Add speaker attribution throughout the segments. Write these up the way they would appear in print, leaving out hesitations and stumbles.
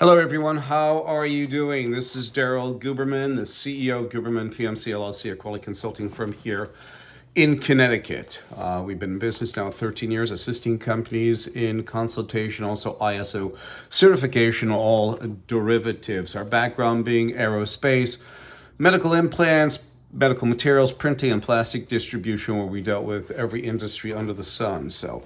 Speaker 1: Hello, everyone. How are you doing? This is Daryl Guberman, the CEO of Guberman PMC LLC, a quality consulting firm here in Connecticut. We've been in business now 13 years, assisting companies in consultation, also ISO certification, all derivatives. Our background being aerospace, medical implants, medical materials, printing, and plastic distribution, where we dealt with every industry under the sun. So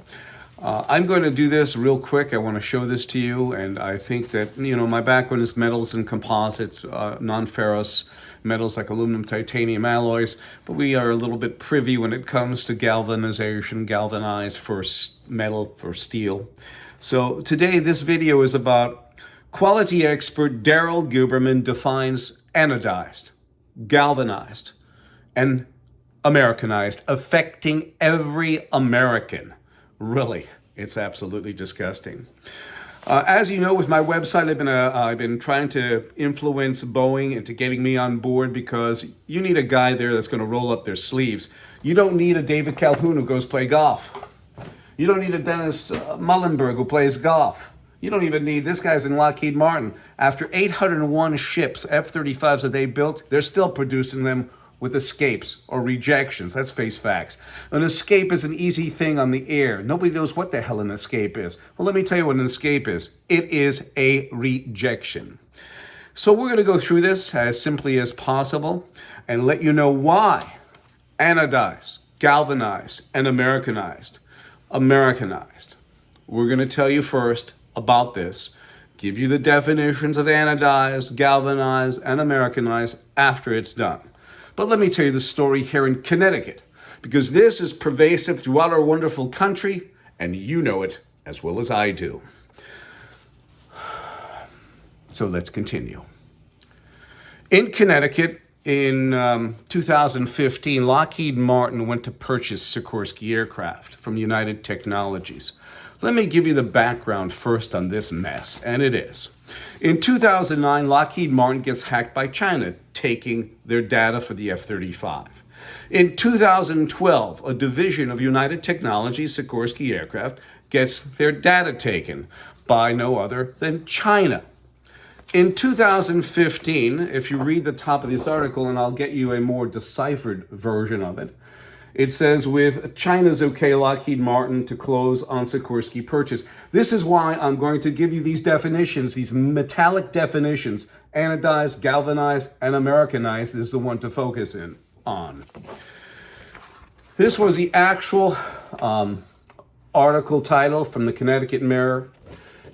Speaker 1: I'm going to do this real quick. I want to show this to you, and I think that, my background is metals and composites, non-ferrous metals like aluminum, titanium alloys, but we are a little bit privy when it comes to galvanization, galvanized for metal, for steel. So today, this video is about quality expert Daryl Guberman defines anodized, galvanized, and Americanized, affecting every American. Really, it's absolutely disgusting. As you know, with my website, I've been trying to influence Boeing into getting me on board, because you need a guy there that's going to roll up their sleeves. You don't need a David Calhoun who goes play golf. You don't need a Dennis Muhlenberg who plays golf. You don't even need, this guy's in Lockheed Martin. After 801 ships, F-35s that they built, they're still producing them with escapes or rejections. Let's face facts. An escape is an easy thing on the air. Nobody knows what the hell an escape is. Well, let me tell you what an escape is. It is a rejection. So we're going to go through this as simply as possible and let you know why anodized, galvanized, and Americanized. We're going to tell you first about this, give you the definitions of anodized, galvanized, and Americanized after it's done. But let me tell you the story here in Connecticut, because this is pervasive throughout our wonderful country, and you know it as well as I do. So let's continue. In Connecticut, in 2015, Lockheed Martin went to purchase Sikorsky Aircraft from United Technologies. Let me give you the background first on this mess, and it is. In 2009, Lockheed Martin gets hacked by China, taking their data for the F-35. In 2012, a division of United Technologies, Sikorsky Aircraft, gets their data taken by no other than China. In 2015, if you read the top of this article, and I'll get you a more deciphered version of it, it says, with China's okay, Lockheed Martin to close on Sikorsky purchase. This is why I'm going to give you these definitions, these metallic definitions, anodized, galvanized, and Americanized. This is the one to focus in on. This was the actual article title from the Connecticut Mirror.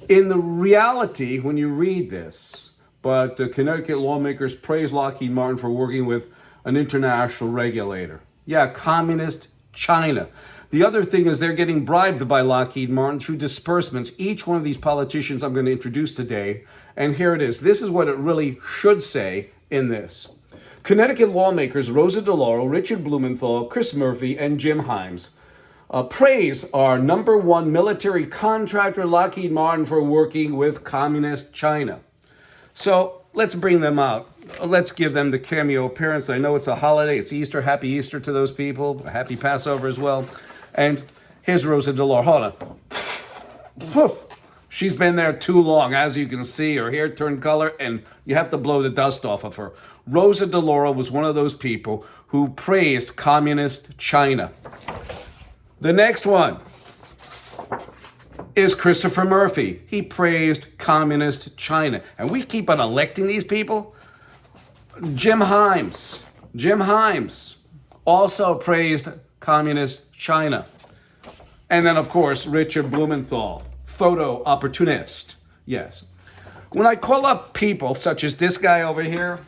Speaker 1: In the reality, when you read this, but Connecticut lawmakers praise Lockheed Martin for working with an international regulator. Yeah, communist China. The other thing is they're getting bribed by Lockheed Martin through disbursements. Each one of these politicians I'm going to introduce today. And here it is. This is what it really should say in this. Connecticut lawmakers Rosa DeLauro, Richard Blumenthal, Chris Murphy, and Jim Himes praise our #1 military contractor, Lockheed Martin, for working with communist China. So let's bring them out. Let's give them the cameo appearance. I know it's a holiday. It's Easter. Happy Easter to those people. Happy Passover as well. And here's Rosa DeLauro. Hold on. Poof. She's been there too long. As you can see, her hair turned color, and you have to blow the dust off of her. Rosa DeLauro was one of those people who praised communist China. The next one is Christopher Murphy. He praised communist China. And we keep on electing these people. Jim Himes also praised communist China. And then, of course, Richard Blumenthal, photo opportunist. Yes. When I call up people such as this guy over here,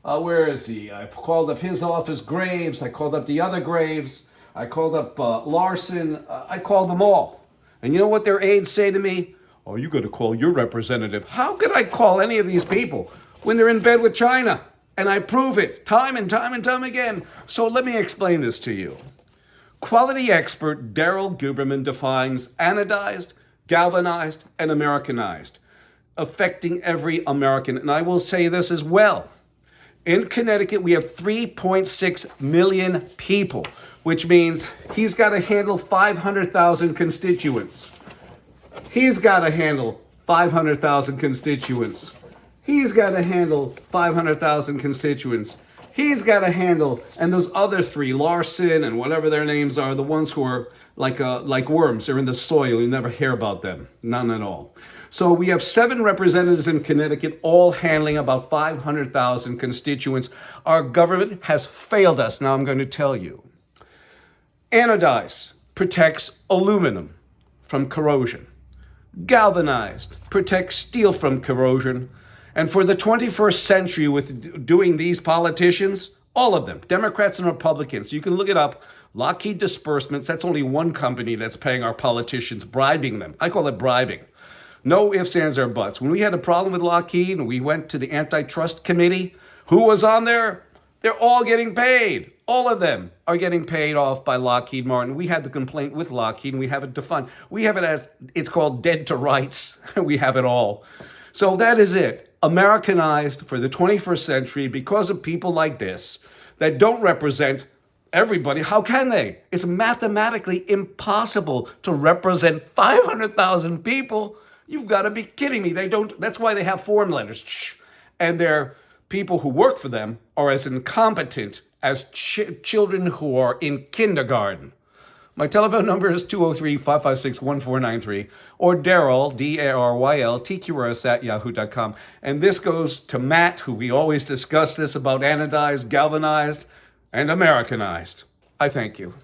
Speaker 1: where is he? I called up his office, Graves. I called up the other Graves. I called up Larson. I called them all. And you know what their aides say to me? Oh, you got to call your representative. How could I call any of these people when they're in bed with China? And I prove it time and time and time again. So let me explain this to you. Quality expert Daryl Guberman defines anodized, galvanized, and Americanized, affecting every American. And I will say this as well. In Connecticut, we have 3.6 million people, which means he's got to handle 500,000 constituents. He's got to handle 500,000 constituents. He's got to handle 500,000 constituents. He's got to handle, and those other three, Larson and whatever their names are, the ones who are like worms. They're in the soil. You never hear about them. None at all. So we have 7 representatives in Connecticut, all handling about 500,000 constituents. Our government has failed us. Now I'm going to tell you. ANODIZE protects aluminum from corrosion. Galvanized protects steel from corrosion. And for the 21st century, with doing these politicians, all of them, Democrats and Republicans, you can look it up. Lockheed Disbursements, that's only one company that's paying our politicians, bribing them. I call it bribing. No ifs, ands, or buts. When we had a problem with Lockheed and we went to the antitrust committee, who was on there? They're all getting paid. All of them are getting paid off by Lockheed Martin. We had the complaint with Lockheed and we have it defined. We have it as, it's called dead to rights. We have it all. So that is it. Americanized for the 21st century because of people like this that don't represent everybody. How can they? It's mathematically impossible to represent 500,000 people. You've got to be kidding me. They don't. That's why they have form letters. And their people who work for them are as incompetent as children who are in kindergarten. My telephone number is 203-556-1493 or Daryl, D-A-R-Y-L, TQRS at yahoo.com. And this goes to Matt, who we always discuss this about anodized, galvanized, and Americanized. I thank you.